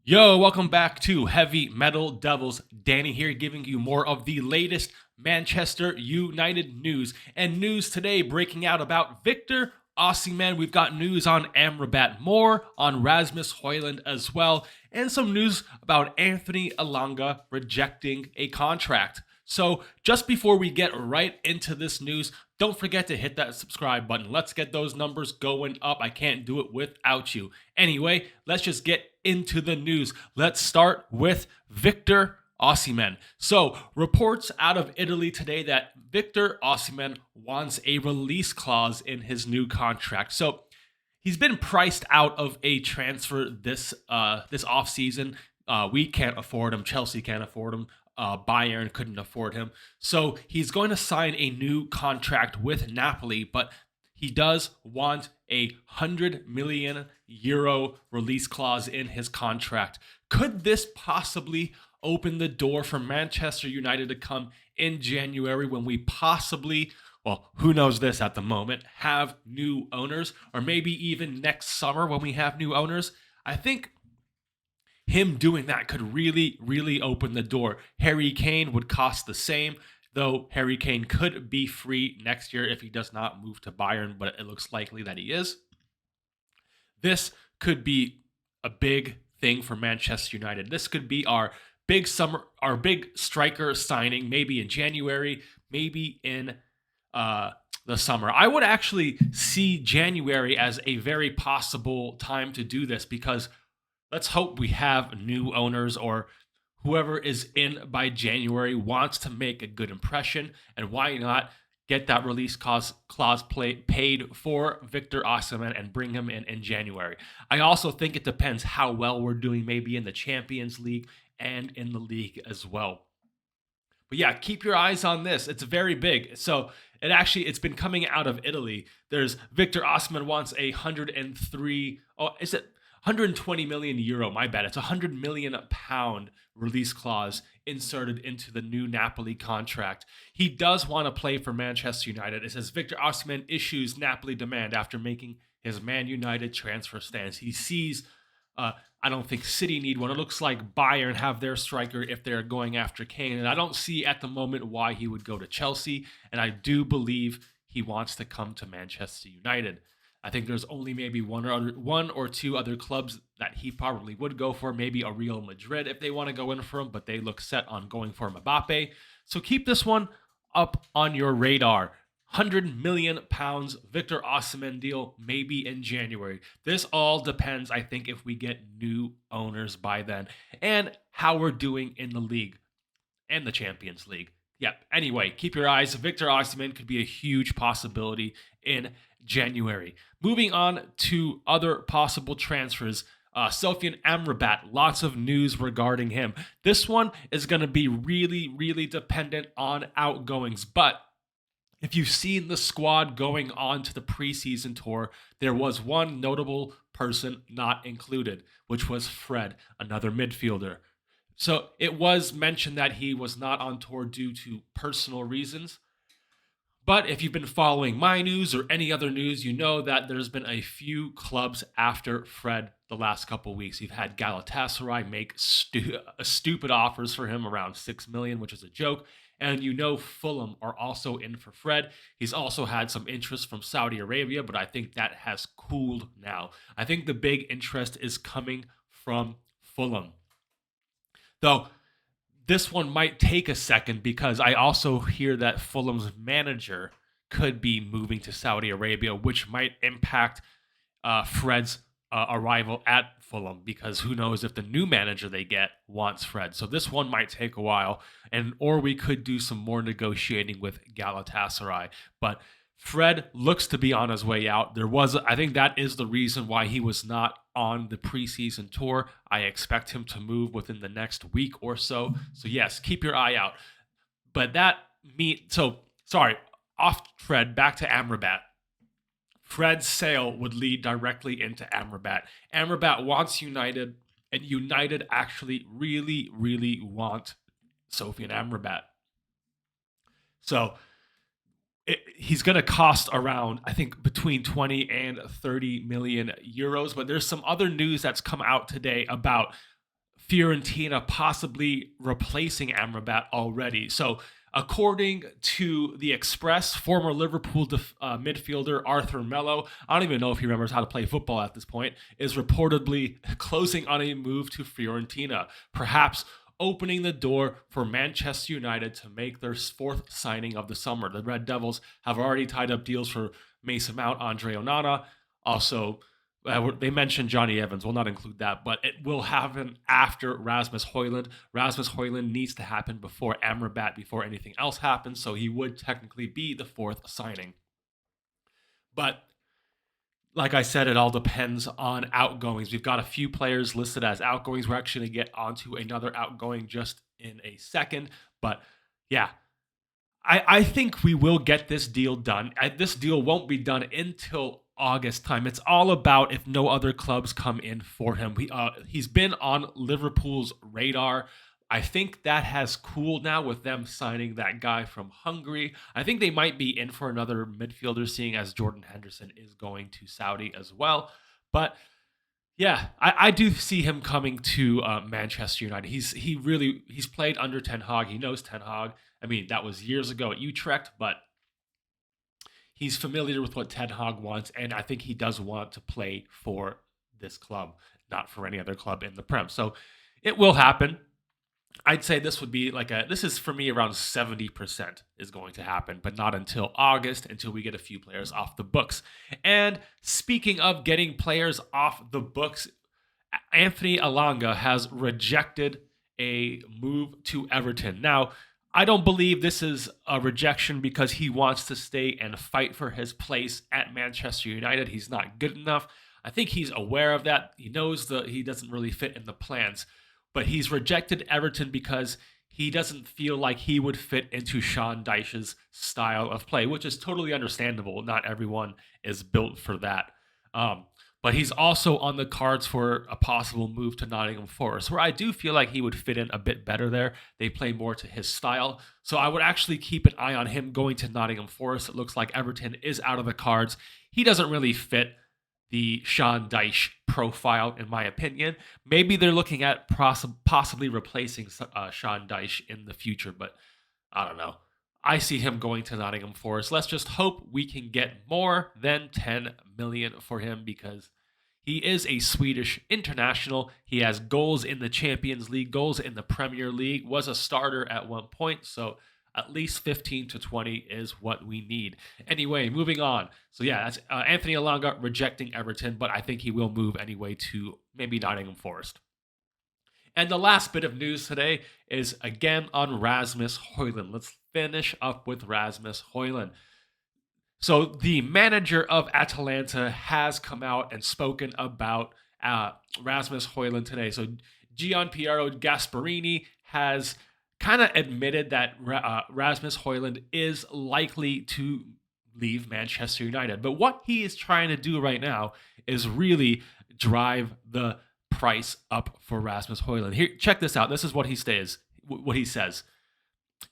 Yo, welcome back to Heavy Metal Devils. Danny here giving you more of the latest Manchester United news. And news today breaking out about Victor Osimhen. We've got news on Amrabat, more on Rasmus Hojlund as well, and some news about Anthony Elanga rejecting a contract. So just before we get right into this news, don't forget to hit that subscribe button. Let's get those numbers going up. I can't do it without you. Anyway, let's just get into the news. Let's start with Victor Osimhen. So, reports out of Italy today that Victor Osimhen wants a release clause in his new contract. So, he's been priced out of a transfer this offseason. We can't afford him. Chelsea can't afford him. Bayern couldn't afford him. So he's going to sign a new contract with Napoli, but he does want a €100 million release clause in his contract. Could this possibly open the door for Manchester United to come in January when we possibly, well, who knows this at the moment, have new owners, or maybe even next summer when we have new owners? I think him doing that could really open the door. Harry Kane would cost the same, though Harry Kane could be free next year if he does not move to Bayern, but it looks likely that he is. This could be a big thing for Manchester United. This could be our big striker signing, maybe in January, maybe in the summer. I would actually see January as a very possible time to do this, because let's hope we have new owners, or whoever is in by January wants to make a good impression. And why not get that release clause paid for Victor Osimhen and bring him in January? I also think it depends how well we're doing, maybe in the Champions League and in the league as well. But yeah, keep your eyes on this. It's very big. So it's been coming out of Italy. There's Victor Osimhen wants a 120 million euro, my bad. It's a £100 million release clause inserted into the new Napoli contract. He does want to play for Manchester United. It says Victor Osimhen issues Napoli demand after making his Man United transfer stance. He sees, I don't think City need one. It looks like Bayern have their striker if they're going after Kane. And I don't see at the moment why he would go to Chelsea. And I do believe he wants to come to Manchester United. I think there's only maybe one or two other clubs that he probably would go for. Maybe a Real Madrid if they want to go in for him, but they look set on going for Mbappe. So keep this one up on your radar. £100 million Victor Osimhen deal, maybe in January. This all depends, I think, if we get new owners by then and how we're doing in the league and the Champions League. Yep. Anyway, keep your eyes. Victor Osimhen could be a huge possibility in January. Moving on to other possible transfers. Sofian Amrabat, lots of news regarding him. This one is going to be really dependent on outgoings. But if you've seen the squad going on to the preseason tour, there was one notable person not included, which was Fred, another midfielder. So it was mentioned that he was not on tour due to personal reasons. But if you've been following my news or any other news, you know that there's been a few clubs after Fred the last couple of weeks. You've had Galatasaray make stupid offers for him, around $6 million, which is a joke. And you know Fulham are also in for Fred. He's also had some interest from Saudi Arabia, but I think that has cooled now. I think the big interest is coming from Fulham. Though this one might take a second, because I also hear that Fulham's manager could be moving to Saudi Arabia, which might impact Fred's arrival at Fulham, because who knows if the new manager they get wants Fred. So this one might take a while, or we could do some more negotiating with Galatasaray. But Fred looks to be on his way out. I think that is the reason why he was not on the preseason tour. I expect him to move within the next week or so. So yes, keep your eye out. But off Fred, back to Amrabat. Fred's sale would lead directly into Amrabat. Amrabat wants United, and United actually really want Sofian Amrabat. So he's going to cost around, I think, between 20 and 30 million euros. But there's some other news that's come out today about Fiorentina possibly replacing Amrabat already. So, according to the Express, former Liverpool midfielder Arthur Melo, I don't even know if he remembers how to play football at this point, is reportedly closing on a move to Fiorentina, perhaps opening the door for Manchester United to make their fourth signing of the summer. The Red Devils have already tied up deals for Mason Mount, Andre Onana. Also, they mentioned Johnny Evans. We'll not include that, but it will happen after Rasmus Hojlund. Rasmus Hojlund needs to happen before Amrabat, before anything else happens, so he would technically be the fourth signing. But like I said, it all depends on outgoings. We've got a few players listed as outgoings. We're actually going to get onto another outgoing just in a second. But yeah, I think we will get this deal done. This deal won't be done until August time. It's all about if no other clubs come in for him. He's been on Liverpool's radar. I think that has cooled now with them signing that guy from Hungary. I think they might be in for another midfielder, seeing as Jordan Henderson is going to Saudi as well. But yeah, I do see him coming to Manchester United. He's played under Ten Hag. He knows Ten Hag. I mean, that was years ago at Utrecht, but he's familiar with what Ten Hag wants, and I think he does want to play for this club, not for any other club in the Prem. So it will happen. I'd say this would be this is for me around 70% is going to happen, but not until August, until we get a few players off the books. And speaking of getting players off the books, Anthony Elanga has rejected a move to Everton. Now, I don't believe this is a rejection because he wants to stay and fight for his place at Manchester United. He's not good enough. I think he's aware of that. He knows that he doesn't really fit in the plans. But he's rejected Everton because he doesn't feel like he would fit into Sean Dyche's style of play, which is totally understandable. Not everyone is built for that. But he's also on the cards for a possible move to Nottingham Forest, where I do feel like he would fit in a bit better there. They play more to his style. So I would actually keep an eye on him going to Nottingham Forest. It looks like Everton is out of the cards. He doesn't really fit the Sean Dyche profile, in my opinion. Maybe they're looking at possibly replacing Sean Dyche in the future, but I don't know. I see him going to Nottingham Forest. Let's just hope we can get more than 10 million for him because he is a Swedish international. He has goals in the Champions League, goals in the Premier League, was a starter at one point, so at least 15 to 20 is what we need. Anyway, moving on. So yeah, that's Anthony Elanga rejecting Everton, but I think he will move anyway to maybe Nottingham Forest. And the last bit of news today is again on Rasmus Hojlund. Let's finish up with Rasmus Hojlund. So the manager of Atalanta has come out and spoken about Rasmus Hojlund today. So Gianpiero Gasparini has kind of admitted that Rasmus Hojlund is likely to leave Manchester United. But what he is trying to do right now is really drive the price up for Rasmus Hojlund. Here, check this out. This is what he says.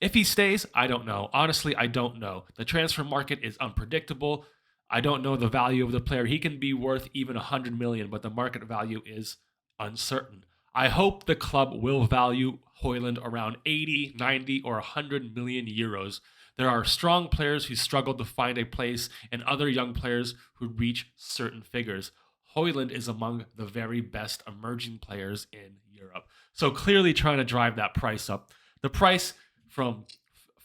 If he stays, I don't know. Honestly, I don't know. The transfer market is unpredictable. I don't know the value of the player. He can be worth even 100 million, but the market value is uncertain. I hope the club will value Hojlund around 80, 90, or 100 million euros. There are strong players who struggle to find a place and other young players who reach certain figures. Hojlund is among the very best emerging players in Europe. So clearly trying to drive that price up. The price from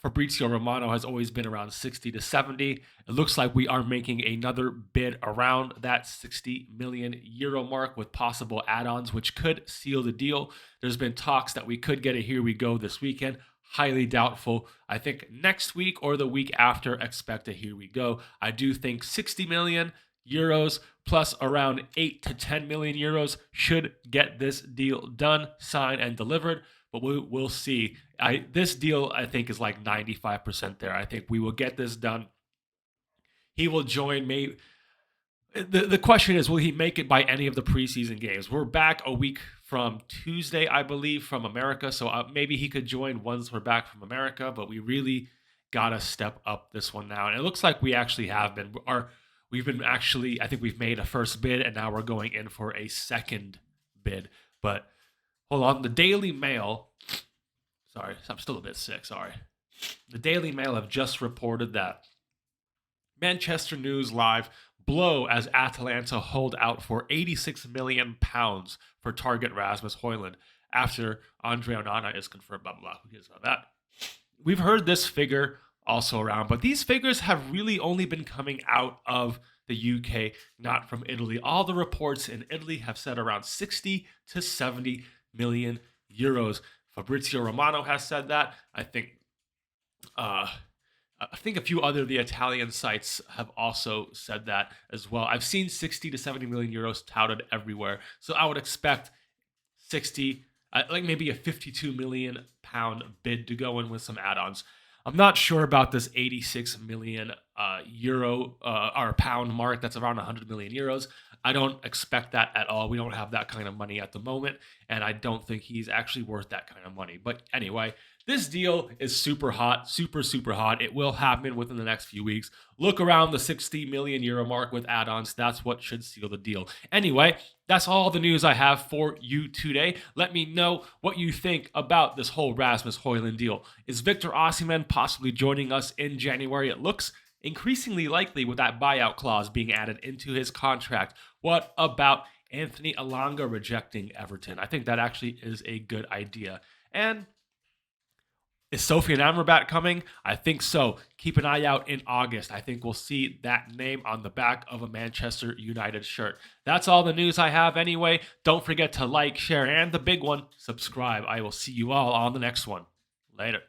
Fabrizio Romano has always been around 60 to 70. It looks like we are making another bid around that 60 million euro mark with possible add-ons, which could seal the deal. There's been talks that we could get a Here We Go this weekend. Highly doubtful. I think next week or the week after, expect a Here We Go. I do think 60 million euros plus around 8 to 10 million euros should get this deal done, signed, and delivered. But we'll see. This deal, I think, is like 95% there. I think we will get this done. He will join me. The question is, will he make it by any of the preseason games? We're back a week from Tuesday, I believe, from America. So maybe he could join once we're back from America. But we really got to step up this one now. And it looks like we actually have been. I think we've made a first bid, and now we're going in for a second bid. But Hold on. The Daily Mail. Sorry, I'm still a bit sick. Sorry. The Daily Mail have just reported that Manchester News Live blow as Atalanta hold out for £86 million for target Rasmus Hojlund after Andre Onana is confirmed. Blah, blah, blah. Who cares about that? We've heard this figure also around, but these figures have really only been coming out of the UK, not from Italy. All the reports in Italy have said around 60 to 70 million euros. Fabrizio Romano has said that. I think a few other of the Italian sites have also said that as well. I've seen 60 to 70 million euros touted everywhere. So I would expect 60, like maybe a 52 million pound bid to go in with some add-ons. I'm not sure about this 86 million euro or pound mark. That's around 100 million euros. I don't expect that at all. We don't have that kind of money at the moment, and I don't think he's actually worth that kind of money. But anyway, this deal is super hot, super, super hot. It will happen within the next few weeks. Look around the 60 million euro mark with add-ons. That's what should seal the deal. Anyway, that's all the news I have for you today. Let me know what you think about this whole Rasmus Hojlund deal. Is Victor Osimhen possibly joining us in January? It looks increasingly likely with that buyout clause being added into his contract. What about Anthony Elanga rejecting Everton? I think that actually is a good idea. And is Sofian Amrabat coming? I think so. Keep an eye out in August. I think we'll see that name on the back of a Manchester United shirt. That's all the news I have anyway. Don't forget to like, share, and the big one, subscribe. I will see you all on the next one. Later.